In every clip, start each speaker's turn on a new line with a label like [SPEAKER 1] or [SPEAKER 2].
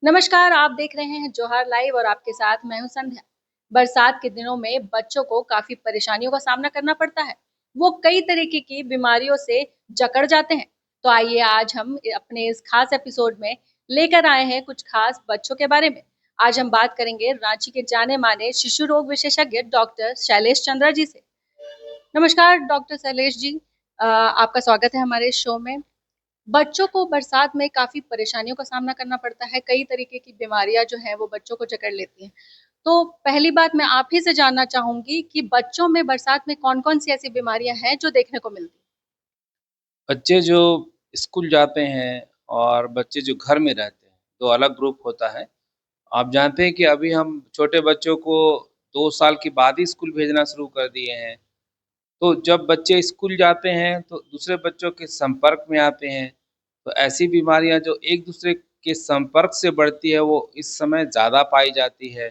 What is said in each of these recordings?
[SPEAKER 1] नमस्कार, आप देख रहे हैं जोहार लाइव और आपके साथ मैं हूं संध्या। बरसात के दिनों में बच्चों को काफ़ी परेशानियों का सामना करना पड़ता है। वो कई तरीके की बीमारियों से जकड़ जाते हैं। तो आइए आज हम अपने इस खास एपिसोड में लेकर आए हैं कुछ खास बच्चों के बारे में। आज हम बात करेंगे रांची के जाने-माने शिशु रोग विशेषज्ञ डॉक्टर शैलेश चंद्रा जी से। नमस्कार डॉक्टर शैलेश जी, आपका स्वागत है हमारे शो में। बच्चों को बरसात में काफ़ी परेशानियों का सामना करना पड़ता है, कई तरीके की बीमारियाँ जो हैं वो बच्चों को जकड़ लेती हैं। तो पहली बात मैं आप ही से जानना चाहूँगी कि बच्चों में बरसात में कौन-कौन सी ऐसी बीमारियाँ हैं जो देखने को मिलती हैं?
[SPEAKER 2] बच्चे जो स्कूल जाते हैं और बच्चे जो घर में रहते हैं, 2 अलग ग्रुप होता है। आप जानते हैं कि अभी हम छोटे बच्चों को 2 साल के बाद ही स्कूल भेजना शुरू कर दिए हैं। तो जब बच्चे स्कूल जाते हैं, तो दूसरे बच्चों के संपर्क में आते हैं। तो ऐसी बीमारियाँ जो एक-दूसरे के संपर्क से बढ़ती है, वो इस समय ज़्यादा पाई जाती है।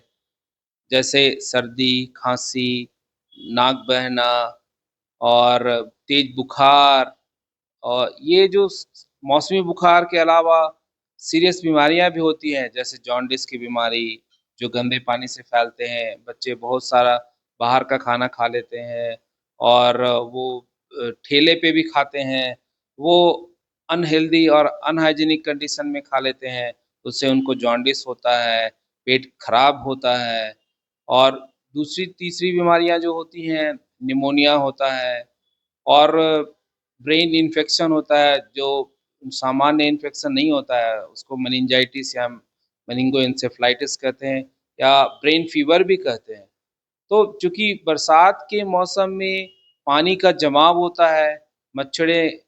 [SPEAKER 2] जैसे सर्दी, खाँसी, नाक बहना और तेज़ बुखार। और ये जो मौसमी बुखार के अलावा सीरियस बीमारियाँ भी होती हैं, जैसे जॉन्डिस की बीमारी, जो गंदे पानी से फैलते हैं। बच्चे बहुत सारा बाहर का खाना खा लेते हैं और वो ठेले पे भी खाते हैं। वो अनहेल्दी और अनहाइजीनिक कंडीशन में खा लेते हैं, उससे उनको जॉन्डिस होता है, पेट खराब होता है। और दूसरी तीसरी बीमारियाँ जो होती हैं, निमोनिया होता है और ब्रेन इन्फेक्शन होता है, जो सामान्य इन्फेक्शन नहीं होता है, उसको मेनिंजाइटिस या मेनिंगोएन्सेफलाइटिस कहते हैं या ब्रेन फीवर भी कहते हैं। तो चूँकि बरसात के मौसम में पानी का जमाव होता है, मच्छरें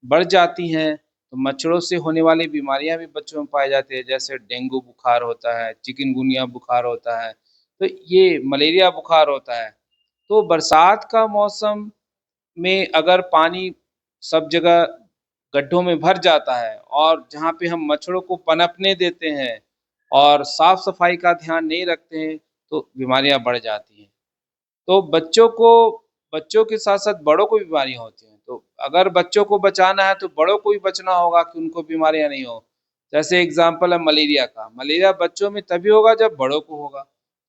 [SPEAKER 2] बढ़ जाती हैं, तो मच्छरों से होने वाली बीमारियाँ भी बच्चों में पाई जाती है, जैसे डेंगू बुखार होता है, चिकनगुनिया बुखार होता है, तो ये मलेरिया बुखार होता है। तो बरसात का मौसम में अगर पानी सब जगह गड्ढों में भर जाता है और जहाँ पे हम मच्छरों को पनपने देते हैं और साफ-सफाई का ध्यान नहीं रखते हैं, तो बीमारियाँ बढ़ जाती हैं। तो बच्चों के साथ-साथ बड़ों को भी बीमारियाँ होती हैं। तो अगर बच्चों को बचाना है, तो बड़ों को भी बचना होगा कि उनको बीमारियाँ नहीं हो। जैसे एग्ज़ाम्पल है मलेरिया का। मलेरिया बच्चों में तभी होगा जब बड़ों को होगा।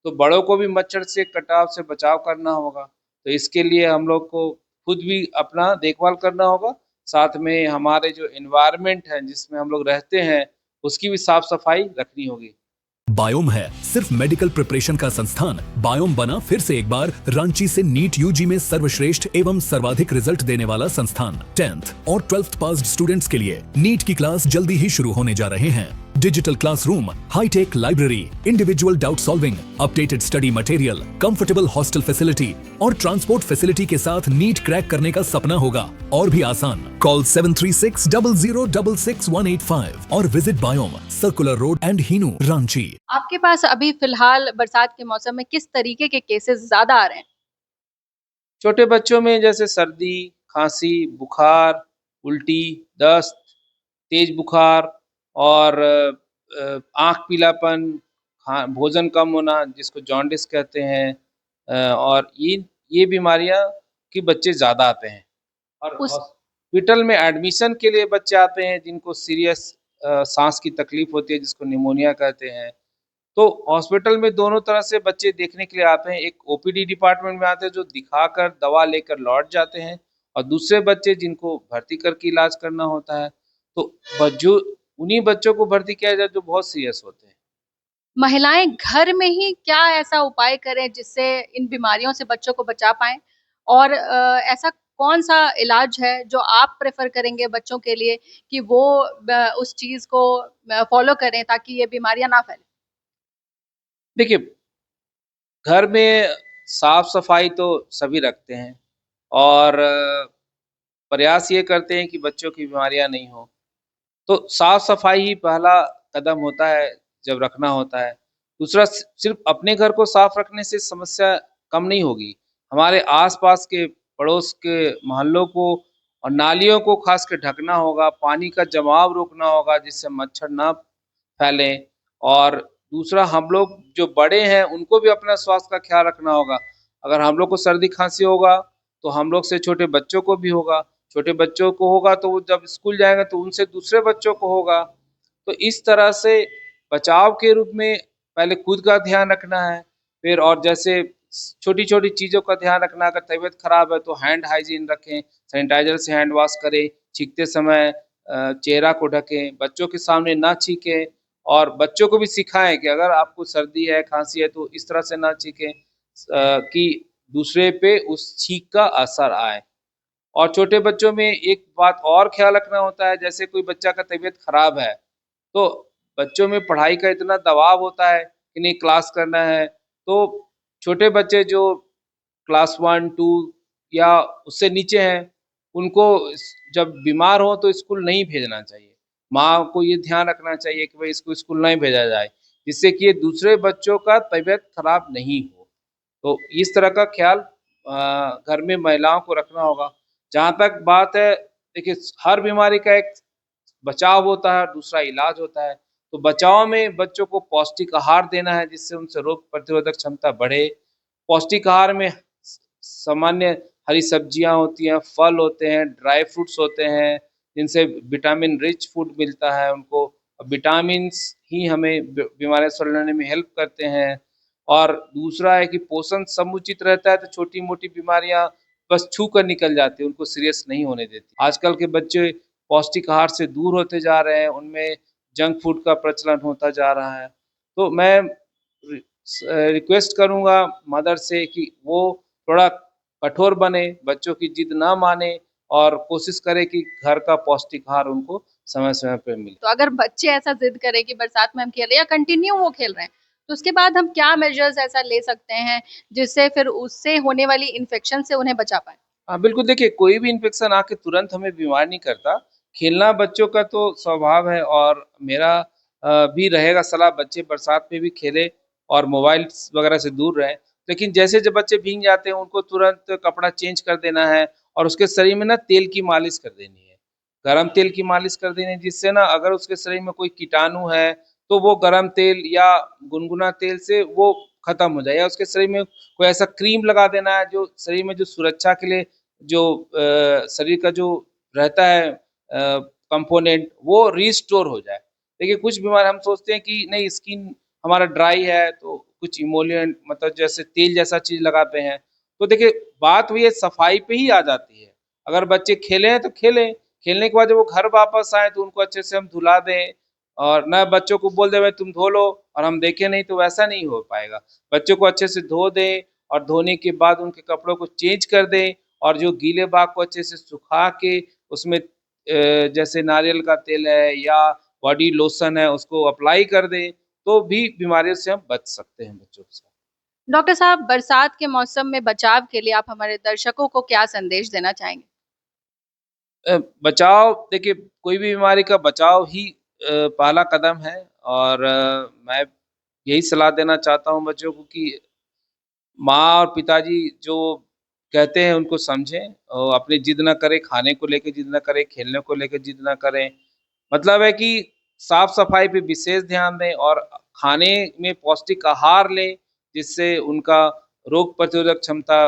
[SPEAKER 2] तो बड़ों को भी मच्छर से कटाव से बचाव करना होगा। तो इसके लिए हम लोग को खुद भी अपना देखभाल करना होगा। साथ में हमारे जो एनवायरनमेंट है, जिसमें हम लोग रहते हैं, उसकी भी साफ-सफाई रखनी होगी।
[SPEAKER 3] बायोम है सिर्फ मेडिकल प्रिपरेशन का संस्थान। बायोम बना फिर से एक बार रांची से नीट यूजी में सर्वश्रेष्ठ एवं सर्वाधिक रिजल्ट देने वाला संस्थान। 10th और 12th पास्ड स्टूडेंट्स के लिए नीट की क्लास जल्दी ही शुरू होने जा रहे हैं। Digital classroom, hi-tech library, individual doubt solving, updated study material, comfortable hostel facility और ट्रांसपोर्ट फैसिलिटी के साथ नीट क्रैक करने का सपना होगा और भी आसान। कॉल 7360066185 और विजिट बायोम, circular road and Hinoo, Ranchi.
[SPEAKER 1] आपके पास अभी फ़िलहाल बरसात के मौसम में किस तरीके के केसेज़ ज़्यादा आ रहे हैं?
[SPEAKER 2] छोटे बच्चों में जैसे सर्दी, खाँसी, बुखार, उल्टी, दस्त, तेज़ बुखार और आँख पीलापन, भोजन कम होना जिसको जॉन्डिस कहते हैं। और ये बीमारियाँ के बच्चे ज़्यादा आते हैं। और
[SPEAKER 1] उस
[SPEAKER 2] हॉस्पिटल में एडमिशन के लिए बच्चे आते हैं जिनको सीरियस साँस की तकलीफ़ होती है, जिसको निमोनिया कहते हैं। तो हॉस्पिटल में दोनों तरह से बच्चे देखने के लिए आते हैं। एक ओपीडी डिपार्टमेंट में आते हैं जो दिखाकर दवा लेकर लौट जाते हैं और दूसरे बच्चे जिनको भर्ती करके इलाज करना होता है। तो जो उन्हीं बच्चों को भर्ती किया जाए जो बहुत सीरियस होते हैं।
[SPEAKER 1] महिलाएँ घर में ही क्या ऐसा उपाय करें जिससे इन बीमारियों से बच्चों को बचा पाएँ? और ऐसा कौन-सा इलाज है जो आप प्रेफ़र करेंगे बच्चों के लिए कि वो उस चीज़ को फ़ॉलो करें ताकि ये बीमारियाँ ना फैलें?
[SPEAKER 2] देखिए, घर में साफ-सफाई तो सभी रखते हैं और प्रयास ये करते हैं कि बच्चों की बीमारियाँ नहीं हो। तो साफ-सफाई ही पहला कदम होता है, जब रखना होता है। दूसरा सिर्फ़ अपने घर को साफ रखने से समस्या कम नहीं होगी। हमारे आस-पास के पड़ोस के मोहल्लों को और नालियों को ख़ास के ढकना होगा, पानी का जमाव रोकना होगा जिससे मच्छर ना फैलें। और दूसरा हम लोग जो बड़े हैं उनको भी अपना स्वास्थ्य का ख़्याल रखना होगा। अगर हम लोग को सर्दी-खाँसी होगा, तो हम लोग से छोटे बच्चों को भी होगा। छोटे बच्चों को होगा तो वो जब स्कूल जाएँगे तो उनसे दूसरे बच्चों को होगा। तो इस तरह से बचाव के रूप में पहले खुद का ध्यान रखना है, फिर और जैसे छोटी-छोटी चीज़ों का ध्यान रखना, अगर तबीयत खराब है तो हैंड हाइजीन रखें, सैनिटाइज़र से हैंड वॉश करें, छींकते समय चेहरा को ढकें, बच्चों के सामने ना छींकें और बच्चों को भी सिखाएँ कि अगर आपको सर्दी है, खाँसी है तो इस तरह से ना छींकें कि दूसरे पे उस छींक का असर आए। और छोटे बच्चों में एक बात और ख़्याल रखना होता है, जैसे कोई बच्चा का तबीयत ख़राब है, तो बच्चों में पढ़ाई का इतना दबाव होता है कि नहीं क्लास करना है, तो छोटे बच्चे जो क्लास 1, 2 या उससे नीचे हैं, उनको जब बीमार हो तो स्कूल नहीं भेजना चाहिए। माँ को ये ध्यान रखना चाहिए कि भई इसको स्कूल नहीं भेजा जाए, जिससे कि ये दूसरे बच्चों का तबीयत खराब नहीं हो। तो इस तरह का ख़्याल घर में महिलाओं को रखना होगा। जहाँ तक बात है देखिए हर बीमारी का एक बचाव होता है, दूसरा इलाज होता है। तो बचाव में बच्चों को पौष्टिक आहार देना है जिससे उनसे रोग प्रतिरोधक क्षमता बढ़े। पौष्टिक आहार में सामान्य हरी सब्जियाँ होती हैं, फल होते हैं, ड्राई फ्रूट्स होते हैं, जिनसे विटामिन रिच फूड मिलता है उनको। विटामिन्स ही हमें बीमारियाँ से लड़ने में हेल्प करते हैं। और दूसरा है कि पोषण समुचित रहता है तो छोटी-मोटी बीमारियाँ बस छू कर निकल जाती है, उनको सीरियस नहीं होने देती। आजकल के बच्चे पौष्टिक आहार से दूर होते जा रहे हैं, उनमें जंक फूड का प्रचलन होता जा रहा है। तो मैं रिक्वेस्ट करूँगा मदर से कि वो थोड़ा कठोर बने, बच्चों की जिद ना माने और कोशिश करें कि घर का पौष्टिक आहार उनको समय-समय पे मिले।
[SPEAKER 1] तो अगर बच्चे ऐसा ज़िद करें कि बरसात में हम खेल रहे हैं या कंटिन्यू वो खेल रहे हैं, तो उसके बाद हम क्या मेजर्स ऐसा ले सकते हैं, जिससे फिर उससे होने वाली इन्फेक्शन से उन्हें बचा पाएँ?
[SPEAKER 2] हाँ, बिल्कुल देखिए कोई भी इन्फेक्शन आके तुरंत हमें बीमार नहीं करता। खेलना बच्चों का तो स्वभाव है और मेरा भी रहेगा सलाह बच्चे बरसात में भी खेलें और मोबाइल्स वगैरह से दूर रहें। लेकिन जैसे जब बच्चे भीग जाते हैं उनको तुरंत कपड़ा चेंज कर देना है और उसके शरीर में ना तेल की मालिश कर देनी है। गरम तेल की मालिश कर देनी है जिससे ना अगर उसके शरीर में कोई कीटाणु है, तो वो गरम तेल या गुनगुना तेल से वो खत्म हो जाए या उसके शरीर में कोई ऐसा क्रीम लगा देना है जो शरीर में जो सुरक्षा के लिए जो शरीर का जो रहता है कंपोनेंट वो रिस्टोर हो जाए। देखिए कुछ बीमार हम सोचते हैं कि नहीं स्किन हमारा ड्राई है तो कुछ इमोलिएंट मतलब जैसे तेल जैसा चीज़ लगाते हैं। तो देखिए बात हुई है सफाई पे ही आ जाती है। अगर बच्चे खेले हैं तो खेलें, खेलने के बाद जब वो घर वापस आएँ तो उनको अच्छे से हम धुला दें और ना बच्चों को बोल दें भाई तुम धो लो और हम देखें नहीं तो वैसा नहीं हो पाएगा। बच्चों को अच्छे से धो दें और धोने के बाद उनके कपड़ों को चेंज कर दें और जो गीले भाग को अच्छे से सुखा के उसमें जैसे नारियल का तेल है या बॉडी लोशन है उसको अप्लाई कर दें, तो भी बीमारियों से हम बच सकते हैं बच्चों के साथ।
[SPEAKER 1] डॉक्टर साहब, बरसात के मौसम में बचाव के लिए आप हमारे दर्शकों को क्या संदेश देना चाहेंगे?
[SPEAKER 2] बचाव देखिए कोई भी बीमारी का बचाव ही पहला कदम है और मैं यही सलाह देना चाहता हूँ बच्चों को कि माँ और पिताजी जो कहते हैं उनको समझें और अपनी जिद ना करें, खाने को लेके जिद ना करें, खेलने को लेके जिद ना करें। मतलब है कि साफ-सफाई पे विशेष ध्यान दें और खाने में पौष्टिक आहार लें, जिससे उनका रोग प्रतिरोधक क्षमता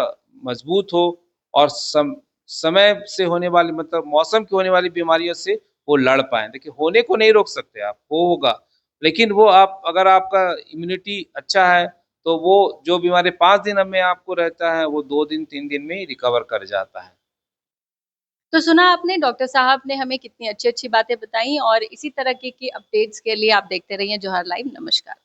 [SPEAKER 2] मजबूत हो और समय से होने वाली मतलब मौसम की होने वाली बीमारियों से वो लड़ पाएँ। देखिए होने को नहीं रोक सकते आप, वो होगा, लेकिन वो आप अगर आपका इम्यूनिटी अच्छा है, तो वो जो बीमारी 5 दिन में आपको रहता है, वो 2 दिन, 3 दिन में ही रिकवर कर जाता है।
[SPEAKER 1] तो सुना आपने डॉक्टर साहब ने हमें कितनी अच्छी-अच्छी बातें बताई और इसी तरह की अपडेट्स के लिए आप देखते रहिए जौहर लाइव। नमस्कार।